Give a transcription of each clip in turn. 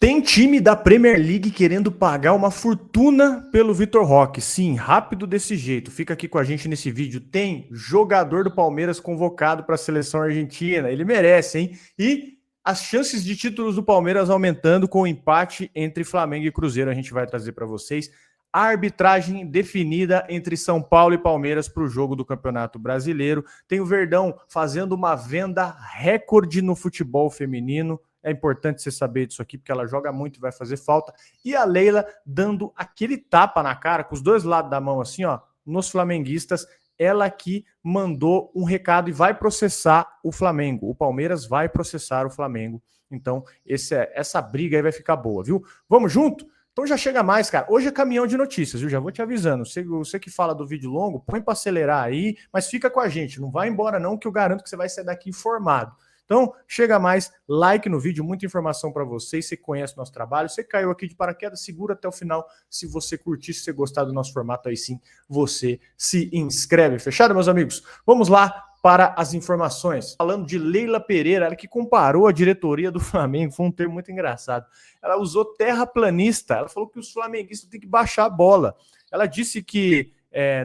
Tem time da Premier League querendo pagar uma fortuna pelo Vitor Roque. Sim, rápido desse jeito. Fica aqui com a gente nesse vídeo. Tem jogador do Palmeiras convocado para a seleção argentina. Ele merece, hein? E as chances de títulos do Palmeiras aumentando com o empate entre Flamengo e Cruzeiro. A gente vai trazer para vocês. A arbitragem definida entre São Paulo e Palmeiras para o jogo do Campeonato Brasileiro. Tem o Verdão fazendo uma venda recorde no futebol feminino. É importante você saber disso aqui, porque ela joga muito e vai fazer falta. E a Leila dando aquele tapa na cara, com os dois lados da mão assim, ó, nos flamenguistas. Ela que mandou um recado e vai processar o Flamengo. O Palmeiras vai processar o Flamengo. Então, essa briga aí vai ficar boa, viu? Vamos junto? Então já chega mais, cara. Hoje é caminhão de notícias, viu? Já vou te avisando. Você que fala do vídeo longo, põe para acelerar aí, mas fica com a gente. Não vai embora não, que eu garanto que você vai sair daqui informado. Então, chega mais, like no vídeo, muita informação para vocês, você conhece o nosso trabalho, você caiu aqui de paraquedas, segura até o final, se você curtir, se você gostar do nosso formato, aí sim, você se inscreve. Fechado, meus amigos? Vamos lá para as informações. Falando de Leila Pereira, ela que comparou a diretoria do Flamengo, foi um termo muito engraçado. Ela usou terraplanista, ela falou que os flamenguistas têm que baixar a bola. Ela disse que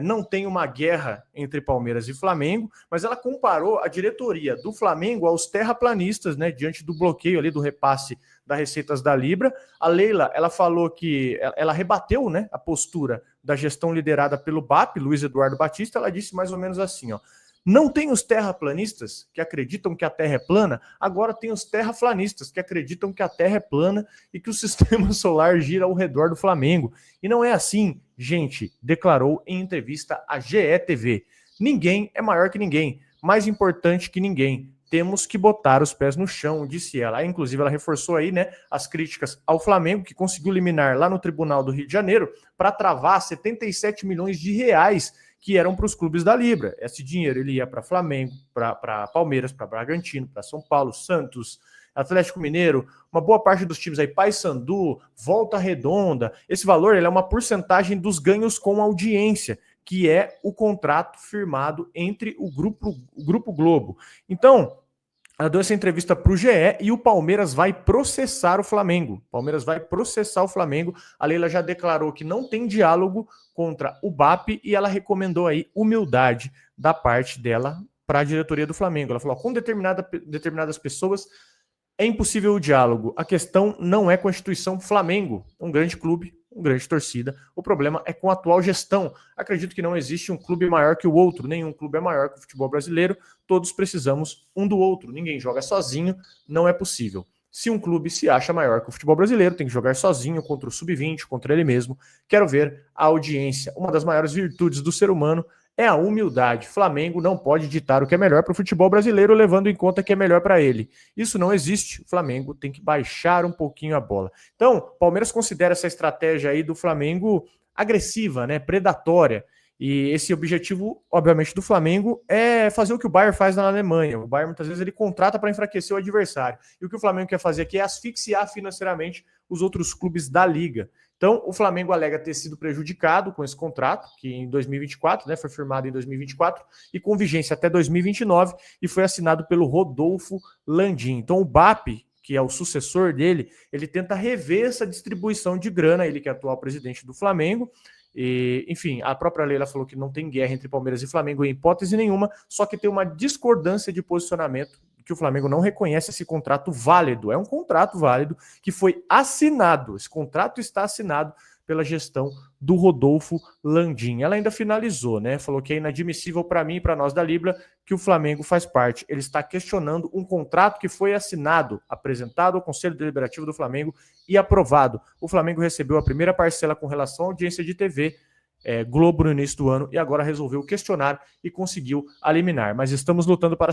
não tem uma guerra entre Palmeiras e Flamengo, mas ela comparou a diretoria do Flamengo aos terraplanistas, né, diante do bloqueio ali do repasse das receitas da Libra. A Leila, ela falou que ela rebateu, né, a postura da gestão liderada pelo BAP, Luiz Eduardo Batista. Ela disse mais ou menos assim, ó: não tem os terraplanistas que acreditam que a Terra é plana, agora tem os terraflanistas que acreditam que a Terra é plana e que o sistema solar gira ao redor do Flamengo. E não é assim, gente, declarou em entrevista à GE.TV. Ninguém é maior que ninguém, mais importante que ninguém. Temos que botar os pés no chão, disse ela. Inclusive, ela reforçou aí, né, as críticas ao Flamengo, que conseguiu liminar lá no Tribunal do Rio de Janeiro para travar 77 milhões de reais que eram para os clubes da Libra. Esse dinheiro ele ia para Flamengo, para Palmeiras, para Bragantino, para São Paulo, Santos, Atlético Mineiro, uma boa parte dos times aí, Paysandu, Volta Redonda. Esse valor ele é uma porcentagem dos ganhos com audiência, que é o contrato firmado entre o Grupo Globo. Então, ela deu essa entrevista para o GE e o Palmeiras vai processar o Flamengo. O Palmeiras vai processar o Flamengo. A Leila já declarou que não tem diálogo contra o BAP e ela recomendou aí humildade da parte dela para a diretoria do Flamengo. Ela falou, com determinadas pessoas é impossível o diálogo. A questão não é Constituição Flamengo, um grande clube, uma grande torcida. O problema é com a atual gestão. Acredito que não existe um clube maior que o outro. Nenhum clube é maior que o futebol brasileiro. Todos precisamos um do outro. Ninguém joga sozinho. Não é possível. Se um clube se acha maior que o futebol brasileiro, tem que jogar sozinho contra o sub-20, contra ele mesmo. Quero ver a audiência. Uma das maiores virtudes do ser humano é a humildade. Flamengo não pode ditar o que é melhor para o futebol brasileiro, levando em conta que é melhor para ele. Isso não existe. O Flamengo tem que baixar um pouquinho a bola. Então, o Palmeiras considera essa estratégia aí do Flamengo agressiva, né, predatória. E esse objetivo, obviamente, do Flamengo é fazer o que o Bayern faz na Alemanha. O Bayern, muitas vezes, ele contrata para enfraquecer o adversário. E o que o Flamengo quer fazer aqui é asfixiar financeiramente os outros clubes da Liga. Então, o Flamengo alega ter sido prejudicado com esse contrato, que em 2024, né, foi firmado em 2024, e com vigência até 2029, e foi assinado pelo Rodolfo Landim. Então, o BAP, que é o sucessor dele, ele tenta rever essa distribuição de grana, ele que é atual presidente do Flamengo. E, enfim, a própria Leila falou que não tem guerra entre Palmeiras e Flamengo em hipótese nenhuma, só que tem uma discordância de posicionamento, que o Flamengo não reconhece esse contrato válido. É um contrato válido que foi assinado. Esse contrato está assinado pela gestão do Rodolfo Landim. Ela ainda finalizou, né? Falou que é inadmissível para mim e para nós da Libra que o Flamengo faz parte. Ele está questionando um contrato que foi assinado, apresentado ao Conselho Deliberativo do Flamengo e aprovado. O Flamengo recebeu a primeira parcela com relação à audiência de TV Globo no início do ano e agora resolveu questionar e conseguiu a liminar. Mas estamos lutando para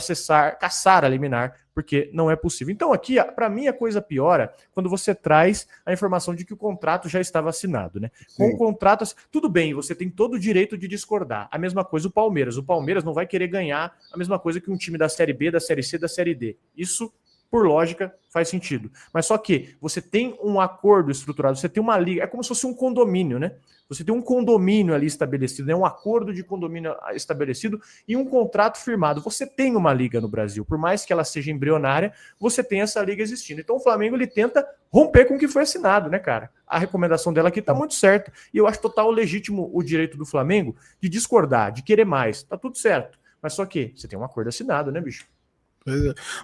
caçar a liminar, porque não é possível. Então aqui, para mim, a coisa piora quando você traz a informação de que o contrato já estava assinado, né? Com o contrato, tudo bem, você tem todo o direito de discordar. A mesma coisa o Palmeiras. O Palmeiras não vai querer ganhar a mesma coisa que um time da Série B, da Série C, da Série D. Isso por lógica, faz sentido. Mas só que você tem um acordo estruturado, você tem uma liga, é como se fosse um condomínio, né? Você tem um condomínio ali estabelecido, né? Um acordo de condomínio estabelecido e um contrato firmado. Você tem uma liga no Brasil, por mais que ela seja embrionária, você tem essa liga existindo. Então o Flamengo ele tenta romper com o que foi assinado, né, cara? A recomendação dela aqui tá muito certa. E eu acho total legítimo o direito do Flamengo de discordar, de querer mais. Tá tudo certo. Mas só que você tem um acordo assinado, né, bicho?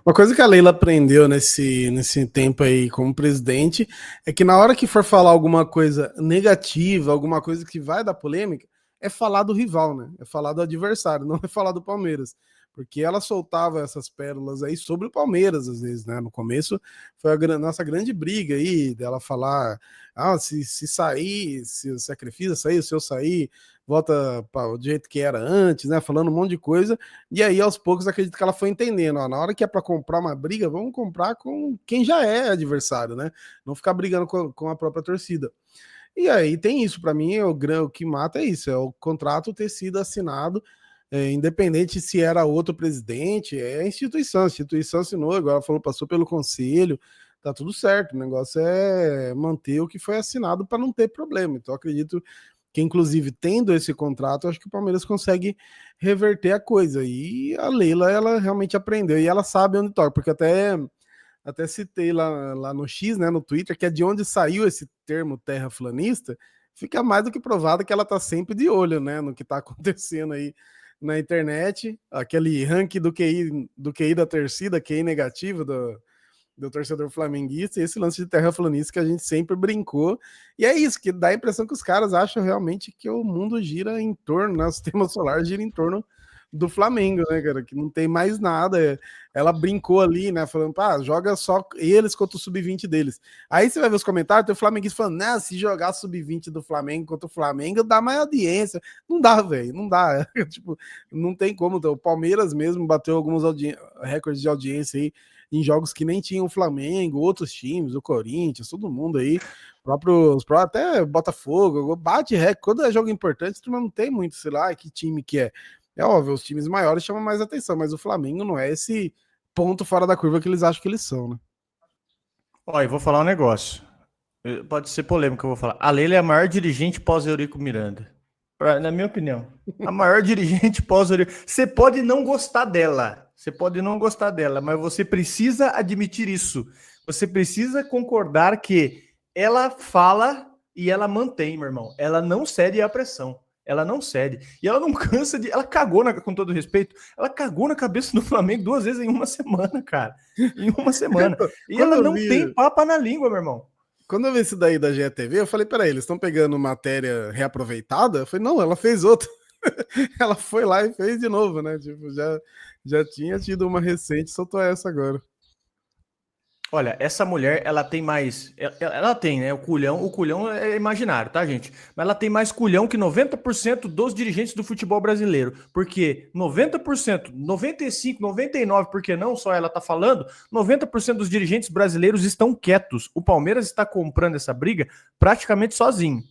Uma coisa que a Leila aprendeu nesse tempo aí como presidente é que na hora que for falar alguma coisa negativa, alguma coisa que vai dar polêmica, é falar do rival, né? É falar do adversário, não é falar do Palmeiras. Porque ela soltava essas pérolas aí sobre o Palmeiras, às vezes, né? No começo foi a nossa grande briga aí, dela falar: se sair, se o sacrifício sair, se eu sair, volta para o jeito que era antes, né? Falando um monte de coisa. E aí, aos poucos, acredito que ela foi entendendo. Ó, na hora que é para comprar uma briga, vamos comprar com quem já é adversário, né? Não ficar brigando com a própria torcida. E aí tem isso, para mim, o que mata é isso: é o contrato ter sido assinado. Independente se era outro presidente, é a instituição assinou, agora falou, passou pelo conselho, tá tudo certo, o negócio é manter o que foi assinado para não ter problema. Então acredito que, inclusive, tendo esse contrato, acho que o Palmeiras consegue reverter a coisa. E a Leila, ela realmente aprendeu, e ela sabe onde toca, porque até citei lá no X, né, no Twitter, que é de onde saiu esse termo terraflanista. Fica mais do que provado que ela tá sempre de olho, né, no que tá acontecendo aí na internet, aquele ranking do QI da torcida, QI negativo do torcedor flamenguista, e esse lance de terraplanista que a gente sempre brincou. E é isso, que dá a impressão que os caras acham realmente que o mundo gira em torno, né, o sistema solar gira em torno do Flamengo, né, cara, que não tem mais nada. Ela brincou ali, né, falando, joga só eles contra o sub-20 deles. Aí você vai ver os comentários, tem o flamenguista falando, né, se jogar sub-20 do Flamengo contra o Flamengo, dá mais audiência. Não dá, velho, não dá. Tipo, não tem como. O Palmeiras mesmo bateu alguns recordes de audiência aí em jogos que nem tinham o Flamengo, outros times, o Corinthians, todo mundo aí, até Botafogo, bate recorde. Quando é jogo importante, tu não tem muito, sei lá, que time que é. É óbvio, os times maiores chamam mais atenção, mas o Flamengo não é esse ponto fora da curva que eles acham que eles são, né? Olha, eu vou falar um negócio. Pode ser polêmico, eu vou falar. A Leila é a maior dirigente pós-Eurico Miranda. Na minha opinião. A maior dirigente pós-Eurico. Você pode não gostar dela. Você pode não gostar dela, mas você precisa admitir isso. Você precisa concordar que ela fala e ela mantém, meu irmão. Ela não cede à pressão. Ela não cede. E ela não cansa de. Ela cagou, com todo respeito, ela cagou na cabeça do Flamengo 2 vezes em uma semana, cara. Em uma semana. E ela não tem papa na língua, meu irmão. Quando eu vi isso daí da GTV, eu falei, peraí, eles estão pegando matéria reaproveitada? Eu falei, não, ela fez outra. Ela foi lá e fez de novo, né? Tipo, já tinha tido uma recente, soltou essa agora. Olha, essa mulher, ela tem mais. Ela tem, né? O culhão é imaginário, tá, gente? Mas ela tem mais culhão que 90% dos dirigentes do futebol brasileiro. Porque 90%, 95%, 99%, porque não só ela tá falando, 90% dos dirigentes brasileiros estão quietos. O Palmeiras está comprando essa briga praticamente sozinho.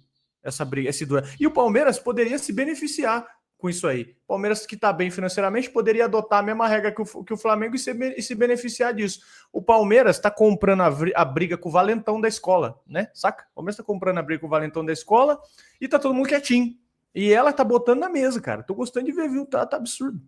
Essa briga, esse duelo. E o Palmeiras poderia se beneficiar com isso aí. Palmeiras, que está bem financeiramente, poderia adotar a mesma regra que o Flamengo e se beneficiar disso. O Palmeiras está comprando a briga com o valentão da escola, né? Saca? O Palmeiras está comprando a briga com o valentão da escola e tá todo mundo quietinho. E ela tá botando na mesa, cara. Tô gostando de ver, viu? Tá absurdo.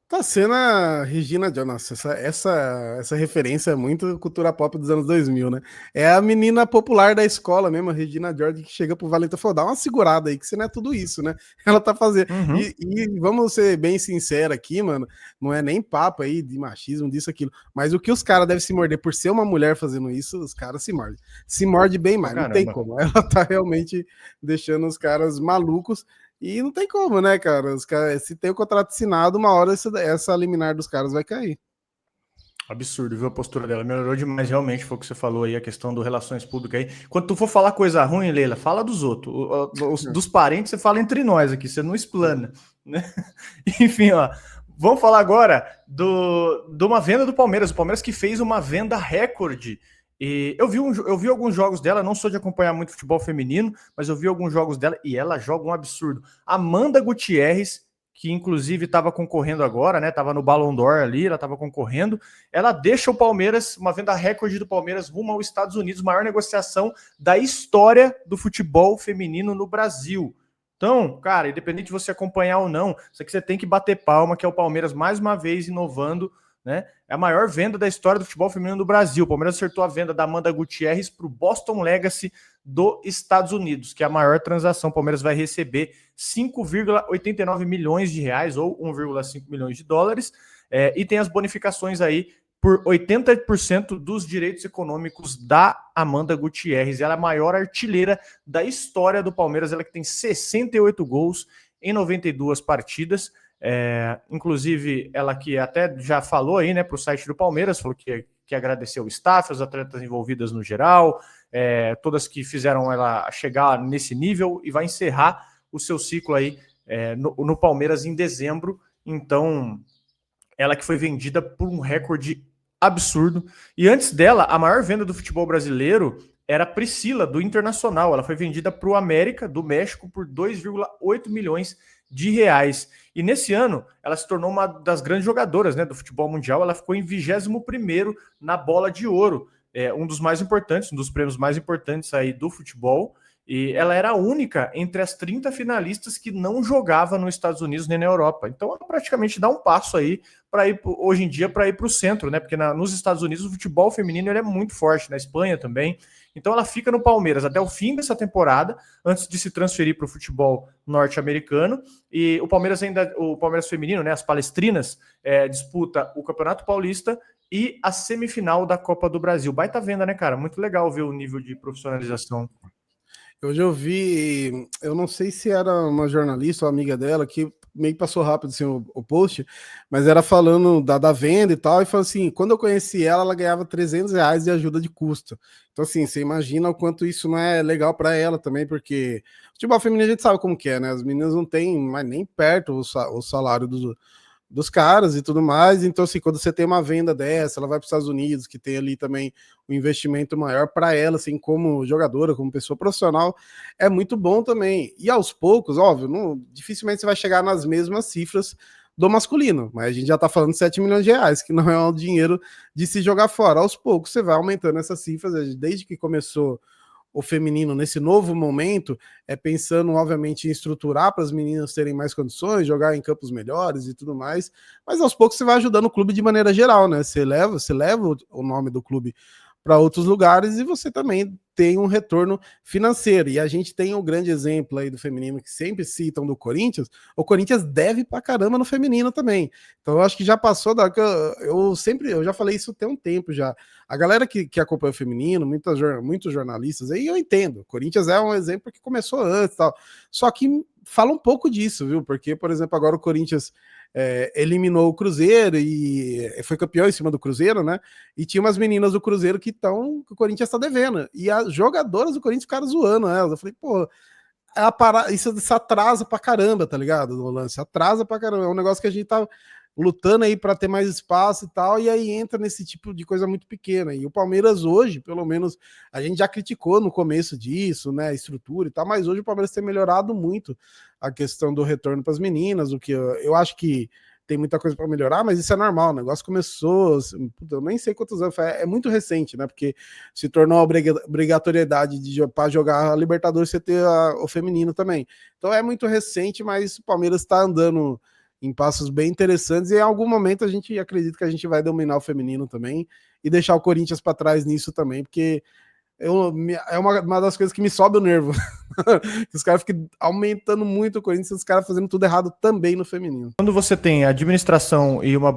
Tá sendo a Regina Jonas. Essa referência é muito cultura pop dos anos 2000, né? É a menina popular da escola mesmo, a Regina George, que chega pro Valentão e falou: dá uma segurada aí, que você não é tudo isso, né? Ela tá fazendo. Uhum. E vamos ser bem sinceros aqui, mano, não é nem papo aí de machismo, disso, aquilo. Mas o que os caras devem se morder por ser uma mulher fazendo isso, os caras se mordem. Se morde bem mais, não tem como. Ela tá realmente deixando os caras malucos. E não tem como, né, cara? Se tem o contrato assinado, uma hora essa liminar dos caras vai cair. Absurdo, viu? A postura dela melhorou demais, realmente. Foi o que você falou aí, a questão do relações públicas aí. Quando tu for falar coisa ruim, Leila, fala dos outros. Dos parentes, você fala entre nós aqui, você não explana, né? Enfim, ó. Vamos falar agora de uma venda do Palmeiras. O Palmeiras que fez uma venda recorde. E eu vi alguns jogos dela, não sou de acompanhar muito futebol feminino, mas eu vi alguns jogos dela e ela joga um absurdo. Amanda Gutierrez, que inclusive estava concorrendo agora, né? Estava no Ballon d'Or ali, ela estava concorrendo. Ela deixa o Palmeiras, uma venda recorde do Palmeiras rumo aos Estados Unidos, maior negociação da história do futebol feminino no Brasil. Então, cara, independente de você acompanhar ou não, isso aqui você tem que bater palma, que é o Palmeiras mais uma vez inovando, né? É a maior venda da história do futebol feminino do Brasil. O Palmeiras acertou a venda da Amanda Gutierrez para o Boston Legacy dos Estados Unidos, que é a maior transação. O Palmeiras vai receber 5,89 milhões de reais ou 1,5 milhões de dólares, e tem as bonificações aí por 80% dos direitos econômicos da Amanda Gutierrez. Ela é a maior artilheira da história do Palmeiras, ela que tem 68 gols em 92 partidas. Inclusive, ela que até já falou aí, né, para o site do Palmeiras, falou que agradeceu o staff, as atletas envolvidas no geral, todas que fizeram ela chegar nesse nível, e vai encerrar o seu ciclo aí no Palmeiras em dezembro. Então, ela que foi vendida por um recorde absurdo. E antes dela, a maior venda do futebol brasileiro era a Priscila, do Internacional. Ela foi vendida para o América, do México, por 2,8 milhões de reais. E nesse ano, ela se tornou uma das grandes jogadoras, né, do futebol mundial. Ela ficou em 21º na Bola de Ouro, um dos mais importantes, um dos prêmios mais importantes aí do futebol. E ela era a única entre as 30 finalistas que não jogava nos Estados Unidos nem na Europa. Então, ela praticamente dá um passo aí para ir, hoje em dia, para ir para o centro, né? Porque nos Estados Unidos o futebol feminino ele é muito forte, na Espanha também. Então, ela fica no Palmeiras até o fim dessa temporada, antes de se transferir para o futebol norte-americano. E o Palmeiras feminino, né? As palestrinas, disputa o Campeonato Paulista e a semifinal da Copa do Brasil. Baita venda, né, cara? Muito legal ver o nível de profissionalização. Hoje eu vi, eu não sei se era uma jornalista ou amiga dela, que meio que passou rápido assim, o post, mas era falando da venda e tal, e falou assim, quando eu conheci ela, ela ganhava R$300 de ajuda de custo. Então assim, você imagina o quanto isso não é legal para ela também, porque o futebol feminino a gente sabe como que é, né? As meninas não têm mais nem perto o salário dos caras e tudo mais. Então, assim, quando você tem uma venda dessa, ela vai para os Estados Unidos, que tem ali também um investimento maior para ela, assim, como jogadora, como pessoa profissional, é muito bom também. E aos poucos, óbvio, dificilmente você vai chegar nas mesmas cifras do masculino, mas a gente já tá falando de 7 milhões de reais, que não é um dinheiro de se jogar fora. Aos poucos você vai aumentando essas cifras, desde que começou o feminino nesse novo momento, pensando, obviamente, em estruturar para as meninas terem mais condições, jogar em campos melhores e tudo mais, mas aos poucos você vai ajudando o clube de maneira geral, né? Você leva o nome do clube para outros lugares e você também tem um retorno financeiro. E a gente tem um grande exemplo aí do feminino que sempre citam do Corinthians. O Corinthians deve pra caramba no feminino também. Então eu acho que já passou eu já falei isso tem um tempo já. A galera que acompanha o feminino, muitos jornalistas aí, eu entendo. O Corinthians é um exemplo que começou antes e tal. Só que fala um pouco disso, viu? Porque, por exemplo, agora o Corinthians eliminou o Cruzeiro e foi campeão em cima do Cruzeiro, né? E tinha umas meninas do Cruzeiro que o Corinthians tá devendo. E as jogadoras do Corinthians ficaram zoando elas. Eu falei, pô, isso atrasa pra caramba, tá ligado? No lance, atrasa pra caramba. É um negócio que a gente tá lutando aí para ter mais espaço e tal, e aí entra nesse tipo de coisa muito pequena. E o Palmeiras hoje, pelo menos, a gente já criticou no começo disso, né, a estrutura e tal, mas hoje o Palmeiras tem melhorado muito a questão do retorno para as meninas, o que eu acho que tem muita coisa para melhorar, mas isso é normal, o negócio começou, eu nem sei quantos anos, é muito recente, né, porque se tornou obrigatoriedade para jogar a Libertadores você ter o feminino também. Então é muito recente, mas o Palmeiras está andando em passos bem interessantes, e em algum momento a gente acredita que a gente vai dominar o feminino também e deixar o Corinthians para trás nisso também, porque é uma das coisas que me sobe o nervo. Os caras ficam aumentando muito o Corinthians, os caras fazendo tudo errado também no feminino. Quando você tem administração e uma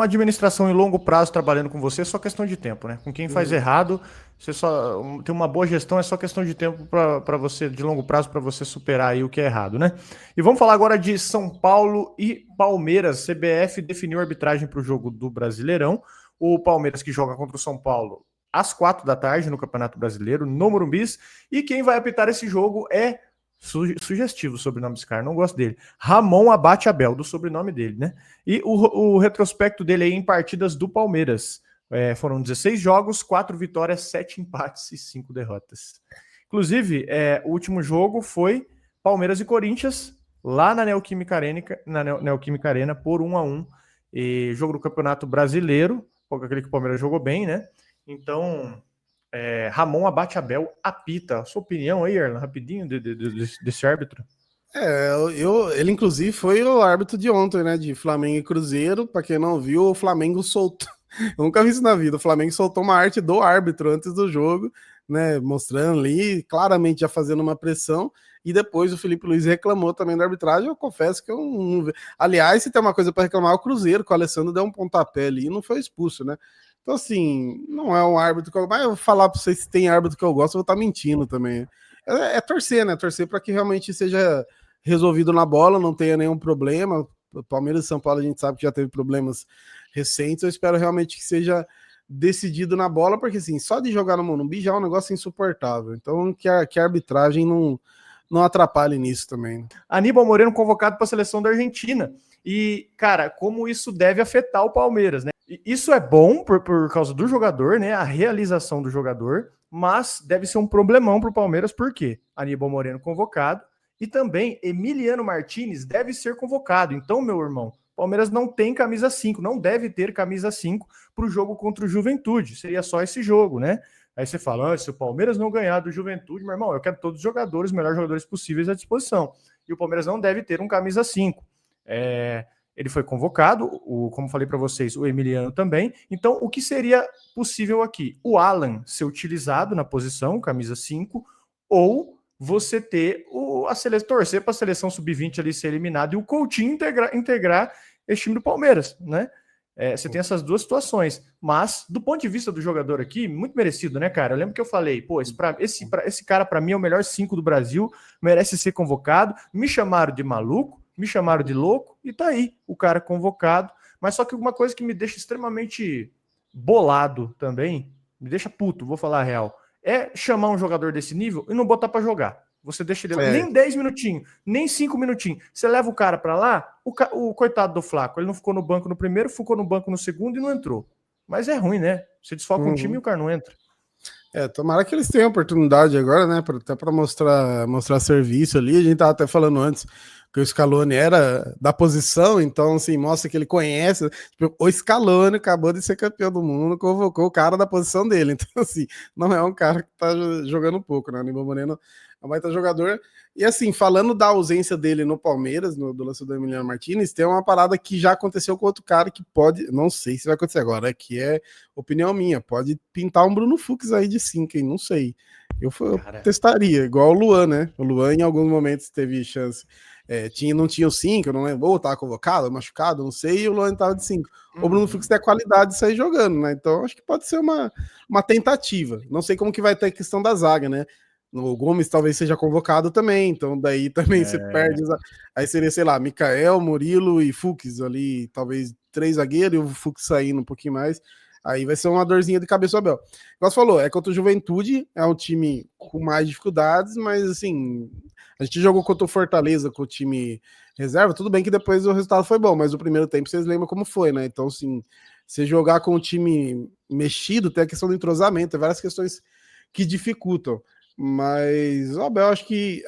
administração em longo prazo trabalhando com você, é só questão de tempo, né? Com quem faz errado, você só tem uma boa gestão, é só questão de tempo para você, de longo prazo, para você superar aí o que é errado, né? E vamos falar agora de São Paulo e Palmeiras. CBF definiu a arbitragem para o jogo do Brasileirão. O Palmeiras, que joga contra o São Paulo às 4 da tarde no Campeonato Brasileiro, no Morumbis, e quem vai apitar esse jogo é sugestivo o sobrenome desse cara, não gosto dele. Ramon Abate Abel, do sobrenome dele, né? E o retrospecto dele aí em partidas do Palmeiras. Foram 16 jogos, 4 vitórias, 7 empates e 5 derrotas. Inclusive, o último jogo foi Palmeiras e Corinthians, lá na Neoquímica Arena, Neoquímica Arena por 1-1. E jogo do Campeonato Brasileiro, aquele que o Palmeiras jogou bem, né? Então, Ramon Abate Abel apita. Sua opinião aí, Erlan, rapidinho, desse árbitro? Ele inclusive foi o árbitro de ontem, né? De Flamengo e Cruzeiro. Para quem não viu, o Flamengo soltou. Eu nunca vi isso na vida. O Flamengo soltou uma arte do árbitro antes do jogo, né? Mostrando ali, claramente já fazendo uma pressão. E depois o Felipe Luiz reclamou também da arbitragem. Eu confesso que eu não. Aliás, se tem uma coisa para reclamar, é o Cruzeiro, que o Alessandro deu um pontapé ali e não foi expulso, né? Então, assim, não é um árbitro que eu. Mas eu vou falar para vocês se tem árbitro que eu gosto, eu vou estar mentindo também. É torcer, né? Torcer para que realmente seja resolvido na bola, não tenha nenhum problema. O Palmeiras e São Paulo a gente sabe que já teve problemas recentes. Eu espero realmente que seja decidido na bola, porque assim, só de jogar no Morumbi já é um negócio insuportável. Então que a arbitragem não atrapalhe nisso também. Aníbal Moreno convocado para a seleção da Argentina. E, cara, como isso deve afetar o Palmeiras, né? Isso é bom por causa do jogador, né? A realização do jogador, mas deve ser um problemão para o Palmeiras, por quê? Aníbal Moreno convocado e também Emiliano Martinez deve ser convocado. Então, meu irmão, Palmeiras não tem camisa 5, não deve ter camisa 5 para o jogo contra o Juventude. Seria só esse jogo, né? Aí você fala, se o Palmeiras não ganhar do Juventude, meu irmão, eu quero todos os jogadores, os melhores jogadores possíveis à disposição. E o Palmeiras não deve ter um camisa 5. Ele foi convocado, como falei para vocês, o Emiliano também. Então, o que seria possível aqui? O Alan ser utilizado na posição, camisa 5, ou você ter torcer para a seleção sub-20 ali ser eliminado e o Coutinho integrar esse time do Palmeiras, né? Você tem essas duas situações, mas do ponto de vista do jogador aqui, muito merecido, né, cara? Eu lembro que eu falei, esse cara para mim é o melhor 5 do Brasil, merece ser convocado, me chamaram de maluco, me chamaram de louco, e tá aí o cara convocado, mas só que uma coisa que me deixa extremamente bolado também, me deixa puto, vou falar a real, é chamar um jogador desse nível e não botar para jogar. Você deixa ele nem 10 minutinhos, nem 5 minutinhos. Você leva o cara para lá, o coitado do Flaco, ele não ficou no banco no primeiro, ficou no banco no segundo e não entrou. Mas é ruim, né? Você desfoca um time e o cara não entra. Tomara que eles tenham oportunidade agora, né? Até para mostrar serviço ali. A gente tava até falando antes que o Scaloni era da posição, então assim, mostra que ele conhece. Tipo, o Scaloni acabou de ser campeão do mundo, convocou o cara da posição dele. Então, assim, não é um cara que tá jogando pouco, né? O Aníbal Moreno é um baita jogador. E assim, falando da ausência dele no Palmeiras, do lance do Emiliano Martinez, tem uma parada que já aconteceu com outro cara que pode, não sei se vai acontecer agora, que é opinião minha, pode pintar um Bruno Fux aí de 5, hein? Não sei. Eu testaria, igual o Luan, né? O Luan em alguns momentos teve chance. Não tinha o 5, eu não lembro, ou tava convocado, machucado, não sei, e o Luan tava de 5. O Bruno Fux tem a qualidade de sair jogando, né? Então acho que pode ser uma tentativa. Não sei como que vai ter a questão da zaga, né? O Gomes talvez seja convocado também, então daí também você perde. Aí seria, sei lá, Mikael, Murilo e Fux ali, talvez 3 zagueiros e o Fux saindo um pouquinho mais. Aí vai ser uma dorzinha de cabeça, Abel. Igual você falou, contra o Juventude, é um time com mais dificuldades, mas assim, a gente jogou contra o Fortaleza com o time reserva, tudo bem que depois o resultado foi bom, mas o primeiro tempo vocês lembram como foi, né? Então, assim, você jogar com o time mexido, tem a questão do entrosamento, tem várias questões que dificultam. Mas o Abel,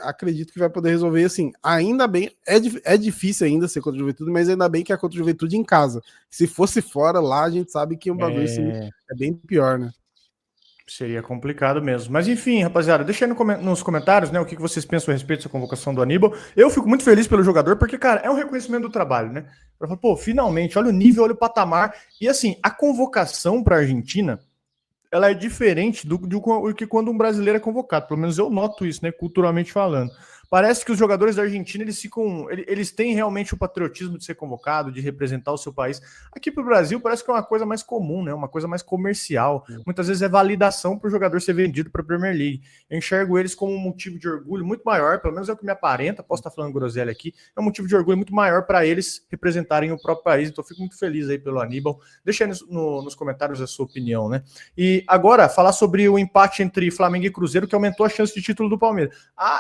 acredito que vai poder resolver assim. Ainda bem, é difícil ainda ser contra o Juventude, mas ainda bem que é contra o Juventude em casa. Se fosse fora lá, a gente sabe que o bagulho é bem pior, né? Seria complicado mesmo. Mas enfim, rapaziada, deixa aí nos comentários, né, o que vocês pensam a respeito dessa convocação do Aníbal. Eu fico muito feliz pelo jogador, porque, cara, é um reconhecimento do trabalho, né? Eu falo, pô, finalmente, olha o nível, olha o patamar. E assim, a convocação para a Argentina, ela é diferente do que quando um brasileiro é convocado. Pelo menos eu noto isso, né, culturalmente falando. Parece que os jogadores da Argentina, eles têm realmente o patriotismo de ser convocado, de representar o seu país. Aqui para o Brasil parece que é uma coisa mais comum, né? Uma coisa mais comercial. Muitas vezes é validação para o jogador ser vendido para a Premier League. Eu enxergo eles como um motivo de orgulho muito maior, pelo menos é o que me aparenta, posso estar falando groselha aqui, é um motivo de orgulho muito maior para eles representarem o próprio país. Então eu fico muito feliz aí pelo Aníbal. Deixa aí nos comentários a sua opinião, né? E agora, falar sobre o empate entre Flamengo e Cruzeiro, que aumentou a chance de título do Palmeiras.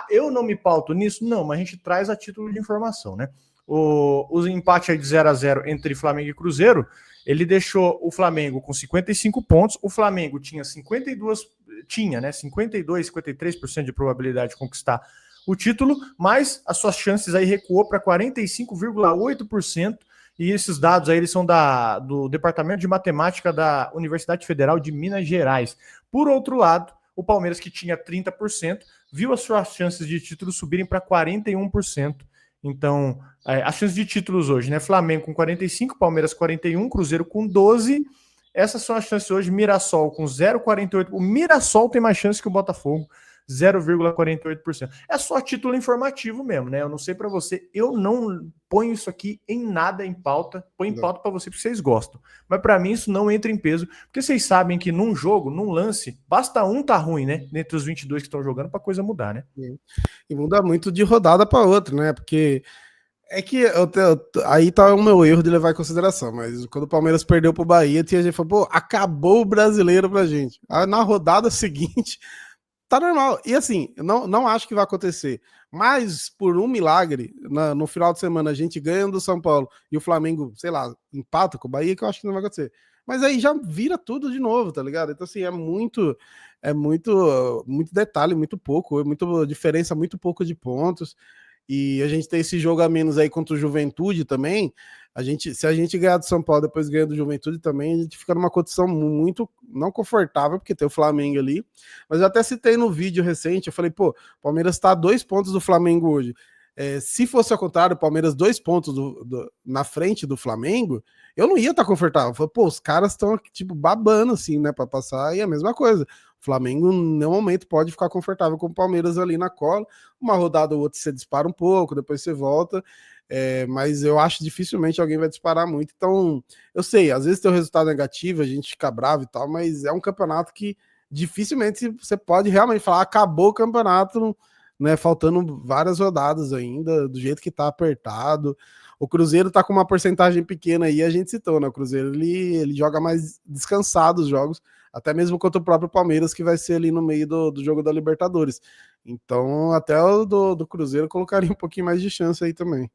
Eu não me pauto nisso? Não, mas a gente traz a título de informação, né? O empate aí de 0-0 entre Flamengo e Cruzeiro, ele deixou o Flamengo com 55 pontos, o Flamengo tinha 52, 53% de probabilidade de conquistar o título, mas as suas chances aí recuou para 45,8%. E esses dados aí eles são do Departamento de Matemática da Universidade Federal de Minas Gerais. Por outro lado, o Palmeiras, que tinha 30%, viu as suas chances de título subirem para 41%. Então, as chances de títulos hoje, né? Flamengo com 45%, Palmeiras 41%, Cruzeiro com 12%. Essas são as chances hoje. Mirassol com 0,48%. O Mirassol tem mais chance que o Botafogo, 0,48%. É só título informativo mesmo, né? Eu não sei para você, eu não ponho isso aqui em nada em pauta, põe em pauta para você porque vocês gostam. Mas para mim isso não entra em peso, porque vocês sabem que num jogo, num lance, basta um tá ruim, né? Dentre os 22 que estão jogando para coisa mudar, né? E muda muito de rodada para outra, né? Porque é que aí tá o meu erro de levar em consideração, mas quando o Palmeiras perdeu pro Bahia, tinha gente que falou, pô, acabou o brasileiro pra gente. Aí na rodada seguinte, tá normal. E assim, não acho que vai acontecer. Mas por um milagre, no final de semana a gente ganha do São Paulo e o Flamengo, sei lá, empata com o Bahia, que eu acho que não vai acontecer. Mas aí já vira tudo de novo, tá ligado? Então assim, muito detalhe, muito pouco, muito diferença, muito pouco de pontos. E a gente tem esse jogo a menos aí contra o Juventude também. Se a gente ganhar do São Paulo, depois ganha do Juventude também, a gente fica numa condição muito não confortável, porque tem o Flamengo ali. Mas eu até citei no vídeo recente, eu falei, pô, o Palmeiras tá a 2 pontos do Flamengo hoje. Se fosse ao contrário, o Palmeiras 2 pontos na frente do Flamengo, eu não ia estar confortável. Eu falei, pô, os caras estão tipo babando assim, né, para passar, e é a mesma coisa. O Flamengo, em nenhum momento, pode ficar confortável com o Palmeiras ali na cola. Uma rodada ou outra você dispara um pouco, depois você volta. Mas eu acho dificilmente alguém vai disparar muito. Então, eu sei, às vezes tem um resultado negativo, a gente fica bravo e tal, mas é um campeonato que dificilmente você pode realmente falar, acabou o campeonato, né? Faltando várias rodadas ainda, do jeito que tá apertado. O Cruzeiro tá com uma porcentagem pequena aí, a gente citou, né? O Cruzeiro ele joga mais descansado os jogos, até mesmo contra o próprio Palmeiras, que vai ser ali no meio do jogo da Libertadores. Então, até o do Cruzeiro colocaria um pouquinho mais de chance aí também.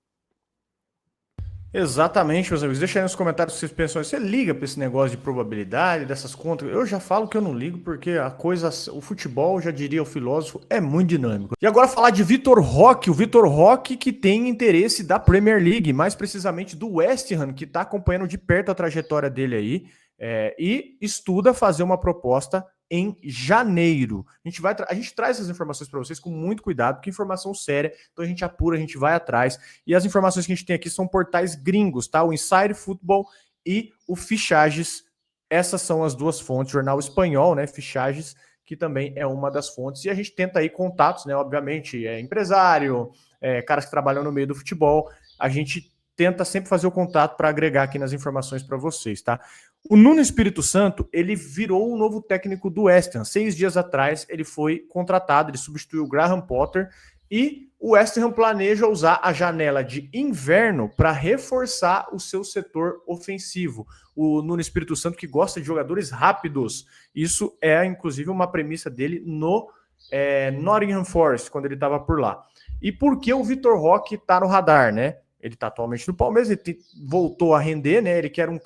Exatamente, meus amigos. Deixa aí nos comentários se vocês pensam. Você liga para esse negócio de probabilidade, dessas contas? Eu já falo que eu não ligo, porque o futebol, já diria o filósofo, é muito dinâmico. E agora falar de Vitor Roque, o Vitor Roque que tem interesse da Premier League, mais precisamente do West Ham, que está acompanhando de perto a trajetória dele aí, e estuda fazer uma proposta em janeiro. A gente traz essas informações para vocês com muito cuidado, porque é informação séria, então a gente apura, a gente vai atrás, e as informações que a gente tem aqui são portais gringos, tá? O Inside Football e o Fichages, essas são as duas fontes, jornal espanhol, né, Fichages, que também é uma das fontes, e a gente tenta aí contatos, né, obviamente, empresário, caras que trabalham no meio do futebol, a gente tenta sempre fazer o contato para agregar aqui nas informações para vocês, tá? O Nuno Espírito Santo, ele virou o novo técnico do West Ham. 6 dias atrás, ele foi contratado, ele substituiu o Graham Potter, e o West Ham planeja usar a janela de inverno para reforçar o seu setor ofensivo. O Nuno Espírito Santo, que gosta de jogadores rápidos, isso é, inclusive, uma premissa dele no Nottingham Forest, quando ele estava por lá. E por que o Vitor Roque está no radar, né? Ele está atualmente no Palmeiras, ele voltou a render, né?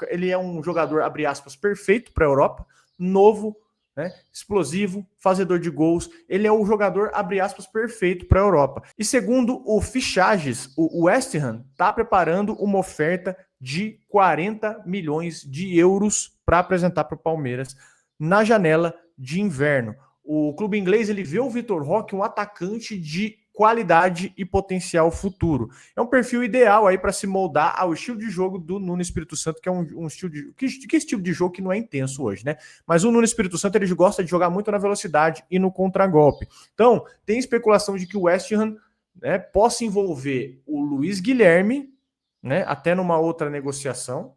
Ele é um jogador, abre aspas, perfeito para a Europa, novo, né? Explosivo, fazedor de gols. Ele é o jogador, abre aspas, perfeito para a Europa. E segundo o Fichages, o West Ham está preparando uma oferta de 40 milhões de euros para apresentar para o Palmeiras na janela de inverno. O clube inglês, ele vê o Vitor Roque um atacante de qualidade e potencial futuro. É um perfil ideal aí para se moldar ao estilo de jogo do Nuno Espírito Santo, que é um estilo de... Que estilo de jogo que não é intenso hoje, né? Mas o Nuno Espírito Santo, ele gosta de jogar muito na velocidade e no contragolpe. Então, tem especulação de que o West Ham, né, possa envolver o Luiz Guilherme, né, até numa outra negociação,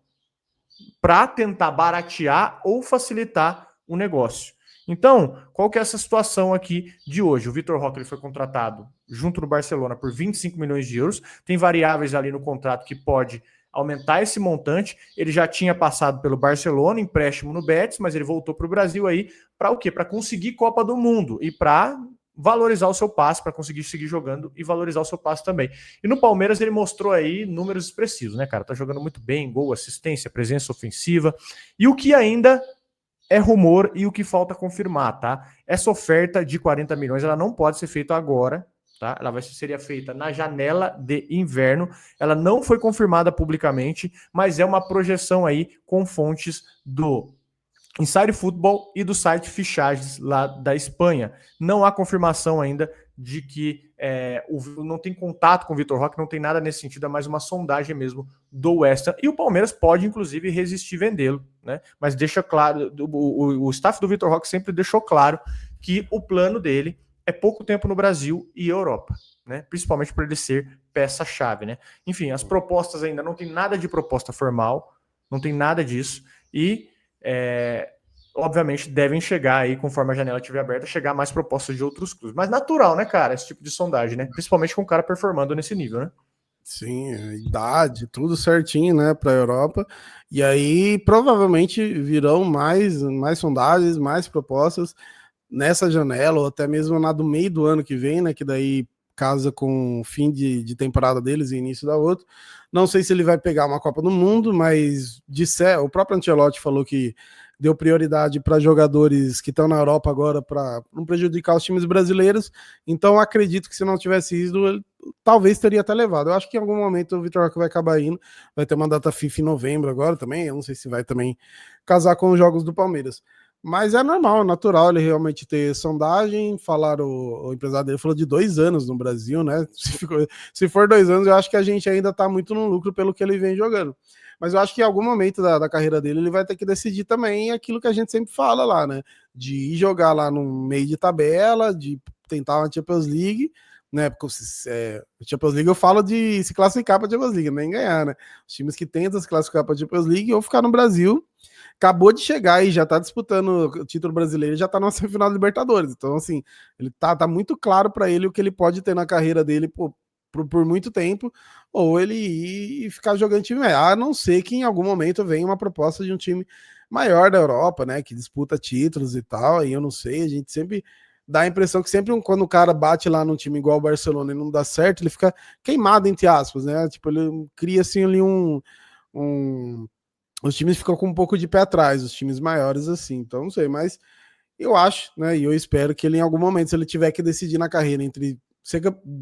para tentar baratear ou facilitar o negócio. Então, qual que é essa situação aqui de hoje? O Vitor Roque, ele foi contratado junto no Barcelona por 25 milhões de euros. Tem variáveis ali no contrato que pode aumentar esse montante. Ele já tinha passado pelo Barcelona, empréstimo no Betis, mas ele voltou para o Brasil aí para o quê? Para conseguir Copa do Mundo e para valorizar o seu passe, para conseguir seguir jogando e valorizar o seu passe também. E no Palmeiras ele mostrou aí números expressivos, né, cara? Tá jogando muito bem, gol, assistência, presença ofensiva. E o que ainda é rumor e o que falta confirmar, tá? Essa oferta de 40 milhões, ela não pode ser feita agora, tá? Ela seria feita na janela de inverno. Ela não foi confirmada publicamente, mas é uma projeção aí com fontes do Inside Football e do site Fichagens lá da Espanha. Não há confirmação ainda de que não tem contato com o Vitor Roque, não tem nada nesse sentido, é mais uma sondagem mesmo do West Ham. E o Palmeiras pode, inclusive, resistir vendê-lo, né? Mas deixa claro, o staff do Vitor Roque sempre deixou claro que o plano dele é pouco tempo no Brasil e Europa, né? Principalmente por ele ser peça-chave, né? Enfim, as propostas ainda não tem nada de proposta formal, não tem nada disso, e obviamente devem chegar aí, conforme a janela estiver aberta, chegar mais propostas de outros clubes. Mas natural, né, cara, esse tipo de sondagem, né? Principalmente com o cara performando nesse nível, né? Sim, idade, tudo certinho, né, para a Europa. E aí provavelmente virão mais sondagens, mais propostas nessa janela, ou até mesmo na do meio do ano que vem, né, que daí casa com o fim de temporada deles e início da outra. Não sei se ele vai pegar uma Copa do Mundo, mas o próprio Ancelotti falou que deu prioridade para jogadores que estão na Europa agora para não prejudicar os times brasileiros. Então acredito que se não tivesse ido, ele talvez teria até levado. Eu acho que em algum momento o Vitor Roque vai acabar indo. Vai ter uma data FIFA em novembro agora também. Eu não sei se vai também casar com os jogos do Palmeiras. Mas é normal, é natural ele realmente ter sondagem. O empresário dele falou de 2 anos no Brasil, né? Se for 2 anos, eu acho que a gente ainda tá muito no lucro pelo que ele vem jogando. Mas eu acho que em algum momento da carreira dele ele vai ter que decidir também aquilo que a gente sempre fala lá, né? De ir jogar lá no meio de tabela, de tentar uma Champions League, né? Porque Champions League eu falo de se classificar para Champions League, nem ganhar, né? Os times que tentam se classificar para Champions League ou ficar no Brasil. Acabou de chegar e já tá disputando o título brasileiro, já tá na semifinal da Libertadores. Então, assim, ele tá muito claro para ele o que ele pode ter na carreira dele por muito tempo, ou ele ir e ficar jogando time maior, a não ser que em algum momento venha uma proposta de um time maior da Europa, né, que disputa títulos e tal, aí eu não sei, a gente sempre dá a impressão que sempre quando o cara bate lá num time igual o Barcelona e não dá certo, ele fica queimado, entre aspas, né, tipo, ele cria assim ali os times ficam com um pouco de pé atrás, os times maiores assim, então não sei, mas eu acho, né, e eu espero que ele em algum momento, se ele tiver que decidir na carreira entre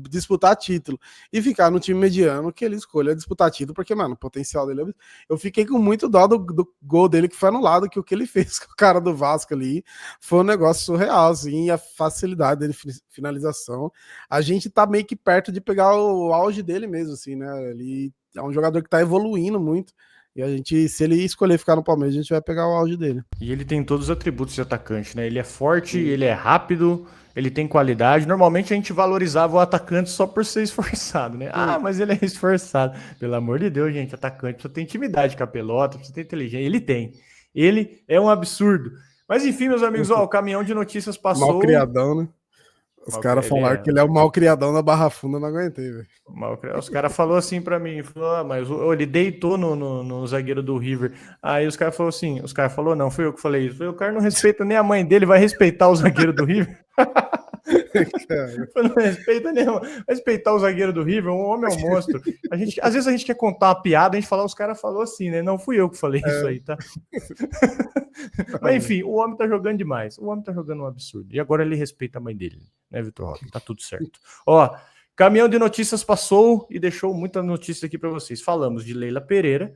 disputar título e ficar no time mediano, que ele escolha disputar título, porque, mano, o potencial dele, eu fiquei com muito dó do gol dele que foi anulado, que o que ele fez com o cara do Vasco ali foi um negócio surreal, assim, e a facilidade dele, finalização, a gente tá meio que perto de pegar o auge dele mesmo, assim, né, ele é um jogador que tá evoluindo muito, e a gente, se ele escolher ficar no Palmeiras, a gente vai pegar o auge dele. E ele tem todos os atributos de atacante, né? Ele é forte, ele é rápido, ele tem qualidade. Normalmente a gente valorizava o atacante só por ser esforçado, né? Ah, mas ele é esforçado. Pelo amor de Deus, gente, atacante precisa ter intimidade com a pelota, precisa ter inteligência. Ele tem. Ele é um absurdo. Mas enfim, meus amigos, ó, o caminhão de notícias passou. Malcriadão, né? Os caras falaram que ele é o malcriadão da Barra Funda, não aguentei, velho. Os caras falaram assim pra mim, falou, mas ele deitou no zagueiro do River. Aí os caras falaram assim, não, fui eu que falei isso. O cara não respeita nem a mãe dele, vai respeitar o zagueiro do River? Não respeita nem respeitar o zagueiro do River, um homem é um monstro. Às vezes a gente quer contar uma piada, a gente fala, os caras falaram assim, né? Não fui eu que falei isso aí, tá? Mas enfim, o homem tá jogando demais. O homem tá jogando um absurdo. E agora ele respeita a mãe dele, né, Vitor Roque? Tá tudo certo. Ó, caminhão de notícias passou e deixou muita notícia aqui para vocês. Falamos de Leila Pereira,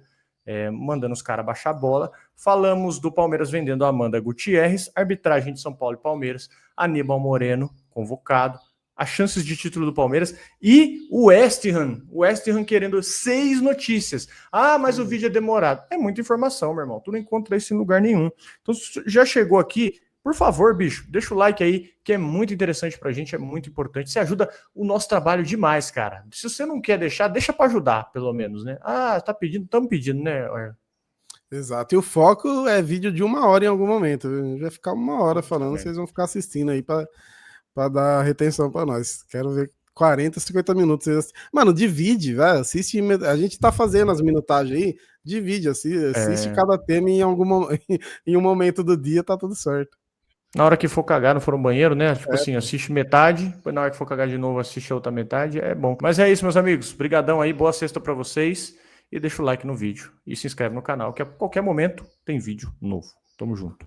mandando os caras baixar a bola. Falamos do Palmeiras vendendo a Amanda Gutierrez, arbitragem de São Paulo e Palmeiras, Aníbal Moreno convocado, as chances de título do Palmeiras e o West Ham querendo 6 notícias. Ah, mas o vídeo é demorado. É muita informação, meu irmão. Tu não encontra isso em lugar nenhum. Então, se já chegou aqui, por favor, bicho, deixa o like aí, que é muito interessante pra gente, é muito importante. Você ajuda o nosso trabalho demais, cara. Se você não quer deixar, deixa pra ajudar, pelo menos, né? Ah, tá pedindo, estamos pedindo, né? Exato. E o foco é vídeo de 1 hora em algum momento. Vai ficar 1 hora falando, vocês vão ficar assistindo aí pra dar retenção pra nós. Quero ver 40, 50 minutos. Mano, divide, vai, assiste. A gente tá fazendo as minutagens aí, divide, assiste cada tema em em um momento do dia, tá tudo certo. Na hora que for cagar, não for no banheiro, né? Tipo assim, assiste metade, depois na hora que for cagar de novo, assiste a outra metade, é bom. Mas é isso, meus amigos. Brigadão aí, boa sexta pra vocês. E deixa o like no vídeo. E se inscreve no canal, que a qualquer momento tem vídeo novo. Tamo junto.